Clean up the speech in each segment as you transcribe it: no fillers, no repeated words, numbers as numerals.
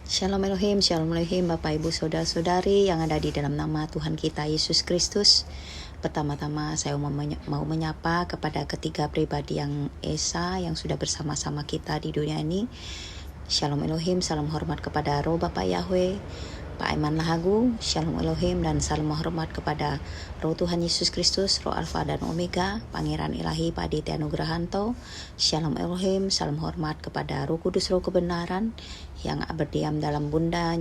Shalom Elohim, Shalom Elohim, Bapak Ibu Saudara-saudari yang ada di dalam nama Tuhan kita Yesus Kristus. Pertama-tama saya mau menyapa kepada ketiga pribadi yang esa yang sudah bersama-sama kita di dunia ini. Shalom Elohim, salam hormat kepada Roh Bapak Yahweh, Pak Eman Lahagu, Shalom Elohim, dan salam hormat kepada Roh Tuhan Yesus Kristus, Roh Alfa dan Omega, Pangeran Ilahi Pak Aditya Nugrahanto. Shalom Elohim, salam hormat kepada Roh Kudus, Roh Kebenaran, yang berdiam dalam Bunda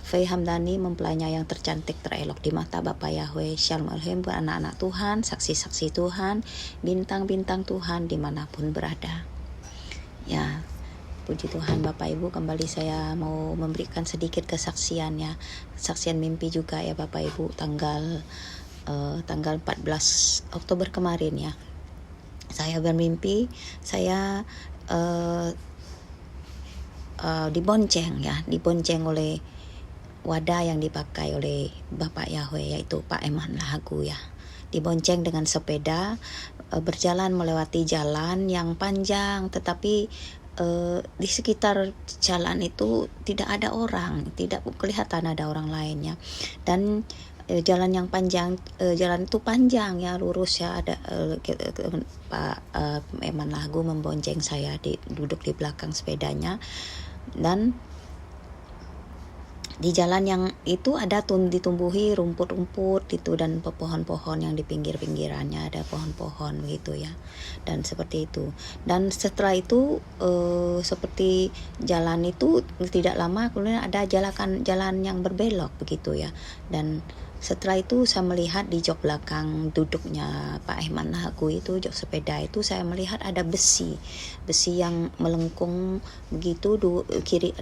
Faye Hamdani, mempelainya yang tercantik terelok di mata Bapak Yahweh. Shalom Elohim buat anak-anak Tuhan, saksi-saksi Tuhan, bintang-bintang Tuhan dimanapun berada. Ya, puji Tuhan Bapak Ibu, kembali saya mau memberikan sedikit kesaksiannya. Kesaksian mimpi juga ya Bapak Ibu, tanggal 14 Oktober kemarin ya. Saya bermimpi, saya dibonceng oleh wadah yang dipakai oleh Bapak Yahweh, yaitu Pak Eman Lahagu ya. Dibonceng dengan sepeda, berjalan melewati jalan yang panjang, tetapi di sekitar jalan itu tidak ada orang, tidak kelihatan ada orang lainnya. Dan jalan yang panjang, jalan itu panjang ya, lurus ya. Ada Pak Eman Lahagu membonceng saya, duduk di belakang sepedanya. Dan di jalan yang itu ada ditumbuhi rumput-rumput itu, dan pohon-pohon yang di pinggir-pinggirannya ada pohon-pohon gitu ya, dan seperti itu. Dan setelah itu seperti jalan itu tidak lama kemudian ada jalan yang berbelok begitu ya. Dan setelah itu saya melihat di jok belakang duduknya Pak Eman Lahagu itu, jok sepeda itu, saya melihat ada besi yang melengkung begitu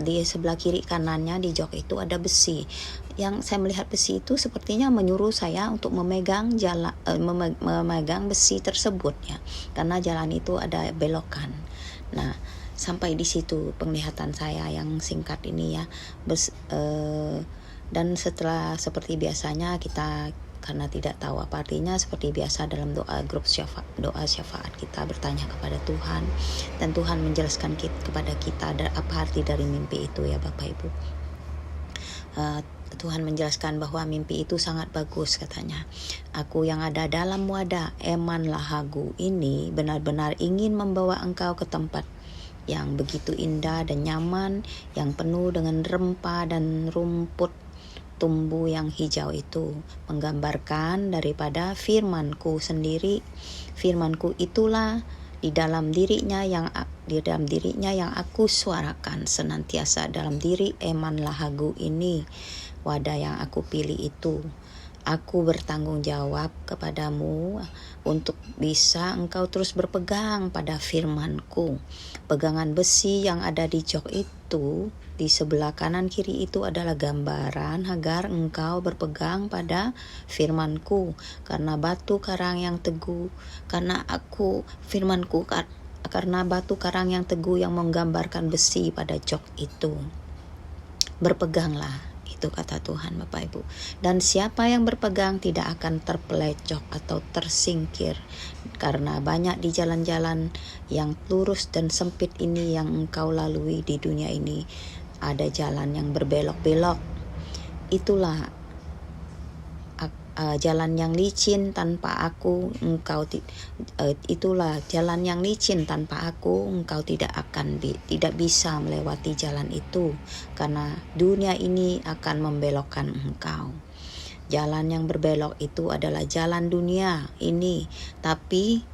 di sebelah kiri kanannya di jok itu ada besi. Yang saya melihat besi itu sepertinya menyuruh saya untuk memegang memegang besi tersebut ya, karena jalan itu ada belokan. Nah, sampai di situ penglihatan saya yang singkat ini ya. Dan setelah seperti biasanya kita, karena tidak tahu apa artinya, seperti biasa dalam doa grup doa syafaat kita bertanya kepada Tuhan, dan Tuhan menjelaskan kepada kita apa arti dari mimpi itu ya Bapak Ibu. Tuhan menjelaskan bahwa mimpi itu sangat bagus, katanya. Aku yang ada dalam wadah Eman Lahagu ini benar-benar ingin membawa engkau ke tempat yang begitu indah dan nyaman, yang penuh dengan rempah dan rumput tumbuh yang hijau itu, menggambarkan daripada firmanku sendiri. Firmanku itulah di dalam dirinya yang aku suarakan senantiasa dalam diri Eman Lahagu ini, wadah yang aku pilih itu. Aku bertanggung jawab kepadamu untuk bisa engkau terus berpegang pada firmanku. Pegangan besi yang ada di jok itu di sebelah kanan kiri itu adalah gambaran agar engkau berpegang pada firmanku, karena batu karang yang teguh, karena batu karang yang teguh yang menggambarkan besi pada jok itu. Berpeganglah, itu kata Tuhan Bapak Ibu. Dan siapa yang berpegang tidak akan terpelecok atau tersingkir, karena banyak di jalan-jalan yang lurus dan sempit ini yang engkau lalui di dunia ini, ada jalan yang berbelok-belok. Itulah jalan yang licin tanpa aku, itulah jalan yang licin tanpa aku, engkau tidak bisa melewati jalan itu, karena dunia ini akan membelokkan engkau. Jalan yang berbelok itu adalah jalan dunia ini, tapi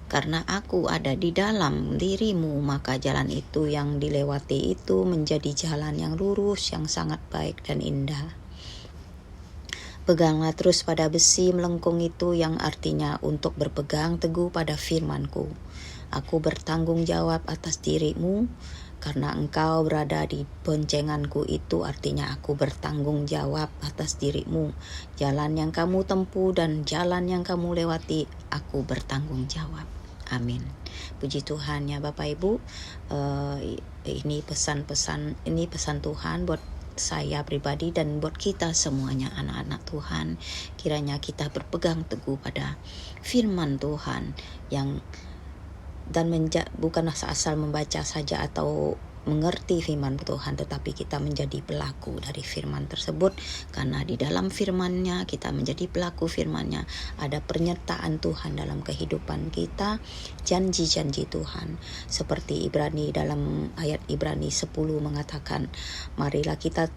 karena aku ada di dalam dirimu, maka jalan itu yang dilewati itu menjadi jalan yang lurus, yang sangat baik dan indah. Peganglah terus pada besi melengkung itu, yang artinya untuk berpegang teguh pada firmanku. Aku bertanggung jawab atas dirimu, karena engkau berada di boncenganku itu, artinya aku bertanggung jawab atas dirimu. Jalan yang kamu tempuh dan jalan yang kamu lewati, aku bertanggung jawab. Amin. Puji Tuhan ya Bapak Ibu. Ini pesan Tuhan buat saya pribadi dan buat kita semuanya, anak-anak Tuhan. Kiranya kita berpegang teguh pada firman Tuhan, yang dan bukanlah asal membaca saja atau mengerti firman Tuhan, tetapi kita menjadi pelaku dari firman tersebut. Karena di dalam firman-Nya kita menjadi pelaku firman-Nya, ada penyertaan Tuhan dalam kehidupan kita, janji-janji Tuhan. Seperti dalam ayat Ibrani 10 mengatakan, marilah kita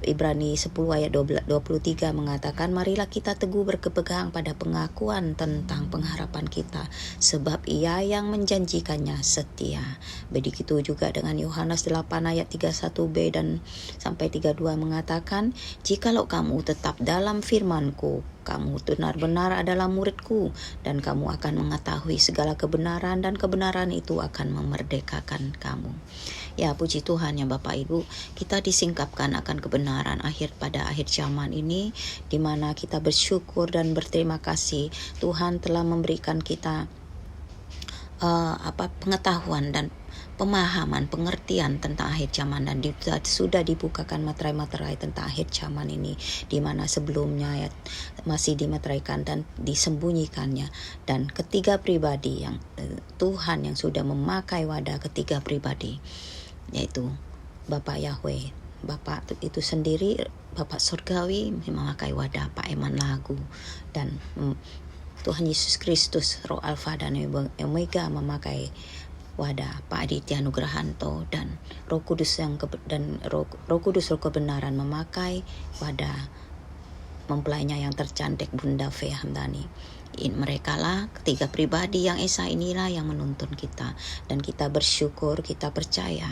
Ibrani 10 ayat 23 mengatakan, marilah kita teguh berpegang pada pengakuan tentang pengharapan kita, sebab Ia yang menjanjikannya setia. Begitu juga dengan Yohanes 8 ayat 31b dan sampai 32 mengatakan, jikalau kamu tetap dalam firman-Ku, kamu benar-benar adalah murid-Ku, dan kamu akan mengetahui segala kebenaran, dan kebenaran itu akan memerdekakan kamu. Ya, puji Tuhan ya Bapak Ibu, kita disingkapkan akan kebenaran pada akhir zaman ini, di mana kita bersyukur dan berterima kasih Tuhan telah memberikan kita pengetahuan dan pemahaman, pengertian tentang akhir zaman, dan sudah dibukakan materai-materai tentang akhir zaman ini, di mana sebelumnya ya masih dimateraikan dan disembunyikannya. Dan ketiga pribadi yang Tuhan yang sudah memakai wadah ketiga pribadi, yaitu Bapak Yahweh, Bapak itu sendiri, Bapak Surgawi memakai wadah, Pak Eman Lagu, dan Tuhan Yesus Kristus, Roh Alfa dan Omega memakai wadah, Pak Aditya Nugrahanto, dan Roh Kudus Roh Kudus Roh kebenaran memakai wadah mempelainya yang tercantik, Bunda Fe Hamdani. Mereka lah ketiga pribadi yang esa inilah yang menuntun kita, dan kita bersyukur, kita percaya,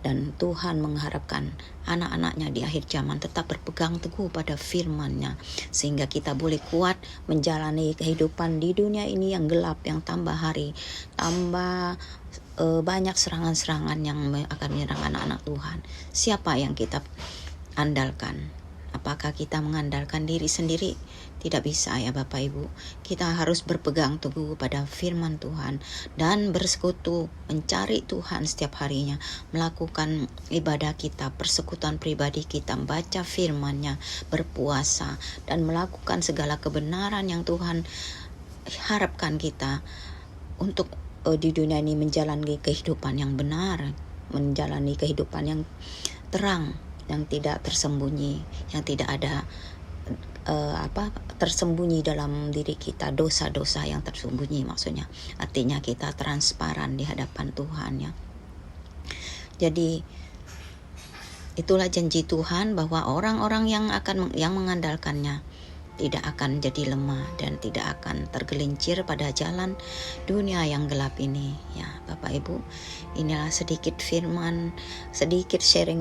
dan Tuhan mengharapkan anak-anaknya di akhir zaman tetap berpegang teguh pada firman-Nya, sehingga kita boleh kuat menjalani kehidupan di dunia ini yang gelap, yang tambah hari tambah banyak serangan-serangan yang akan menyerang anak-anak Tuhan. Siapa yang kita andalkan? Apakah kita mengandalkan diri sendiri? Tidak bisa ya Bapak Ibu. Kita harus berpegang teguh pada firman Tuhan dan bersekutu, mencari Tuhan setiap harinya, melakukan ibadah kita, persekutuan pribadi kita, membaca firman-Nya, berpuasa, dan melakukan segala kebenaran yang Tuhan harapkan kita untuk di dunia ini menjalani kehidupan yang benar, menjalani kehidupan yang terang, yang tidak tersembunyi, yang tidak ada tersembunyi dalam diri kita, dosa-dosa yang tersembunyi maksudnya. Artinya kita transparan di hadapan Tuhan ya. Jadi itulah janji Tuhan bahwa orang-orang yang mengandalkannya tidak akan jadi lemah dan tidak akan tergelincir pada jalan dunia yang gelap ini ya Bapak Ibu. Inilah sedikit firman, sedikit sharing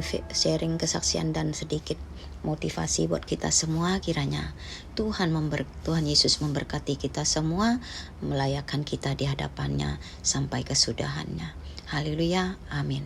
kesaksian, dan sedikit motivasi buat kita semua. Kiranya Tuhan Yesus memberkati kita semua, melayakkan kita di hadapannya sampai kesudahannya. Haleluya, amin.